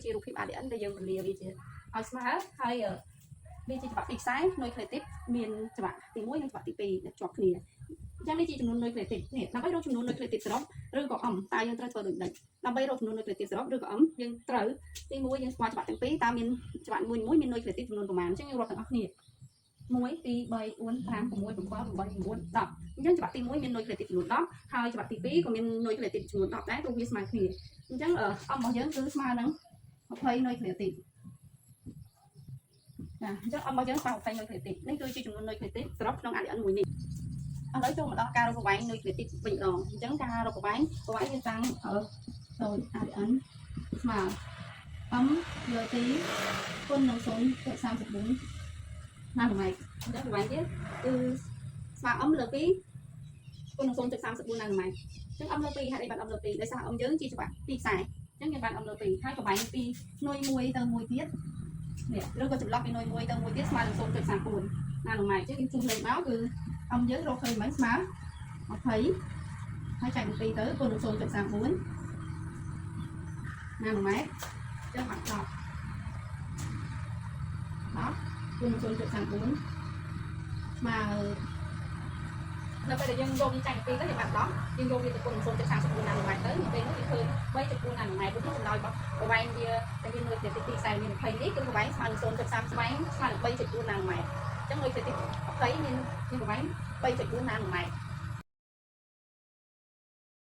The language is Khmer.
ជារូបភាព ADN ដែលយើងពន្លាវាជាឲ្យស្មើហើយវាជាច្បាប់ទីខ្សែ nucleotide មានច្បាប់ទី1និងច្បាប់ទី2ដែលជាប់គ្នាអញ្ចឹងនេះជាចំនួន nucleotide នេះដើម្បីរកចំនួន nucleotide សរុបឬក៏អំតើយើងត្រូវធ្វើដូចនេះដើម្បីរកចំនួន nucleotide សរុបឬក៏អំយើងត្រូវទី1យើងស្គាល់ច្បាប់ទាំងពីរតើមានច្បាប់មួយមាន nucleotide ចំនួនប្រមាណអញ្ចឹងយើងរាប់ទាំងអស់គ្នា1 2 3 4 5 6 7 8 9 10អញ្ចឹងច្បាប់ទី1មាន nucleotide ចំនួន10ហើយច្បាប់ទី2ក៏មាន nucleotide ចំនួន10ដែរព្រោះវាស្មើគ្នាអញ្ចឹងអំរបស់យើងគឺស្មើនឹង20 nucleotide ណាអញ្ចឹងអំរបស់យើងស្មើ20 nucleotide នេះគឺជាចំនួន nucleotide សរុបក្នុង ADN មួយនេះឥឡូវចូលមកដល់ការរកប្រវែង nucleotide វិញម្ដងអញ្ចឹងការរកប្រវែងយើងតាំងដូច ADN ស្មើអំលើ2គុណនឹង 0.34 នាណូម៉ែត្រអញ្ចឹងប្រវែងទៀតគឺស្មើអំលើ2គុណនឹង 0.34 នាណូម៉ែត្រអញ្ចឹងអំលើ2ហេតុអីបានអំលើ2ដោយសារអំយើងជាច្បាប់ទីខ្សែអញ្ចឹងយើងបានអំលើ2ហើយប្រវែងពីหน่วยមួយទៅមួយទៀតនេះឬក៏ចន្លោះពីหน่วยមួយទៅមួយទៀតស្មើនឹង 0.34 នាណូម៉ែត្រអញ្ចឹងយើងជុំលេខមកគឺអំយើងរកឃើញមិនស្មើ20ហើយចែកពី2ទៅគុណនឹង 0.34 នាណូម៉ែត្រអញ្ចឹងបាន10គុណ 0.34 ស្មើដល់ពេលដែលយើងយកវាចាញ់ពីទៅយើងបាន10យើងយកវាទៅគុណ 0.34 នាណូម៉ែត្រទៅពេលនោះវាឃើញ 3.4 នាណូម៉ែត្រព្រោះចម្លើយរបស់ប្រវែងវាតែវានៅទីខ្សែមាន20នេះគឺប្រវែងស្មើនឹង 0.30 ស្មើនឹង 3.4 នាណូម៉ែត្រអញ្ចឹងមួយទី20មានប្រវែង 3.4 នាណូម៉ែត្រ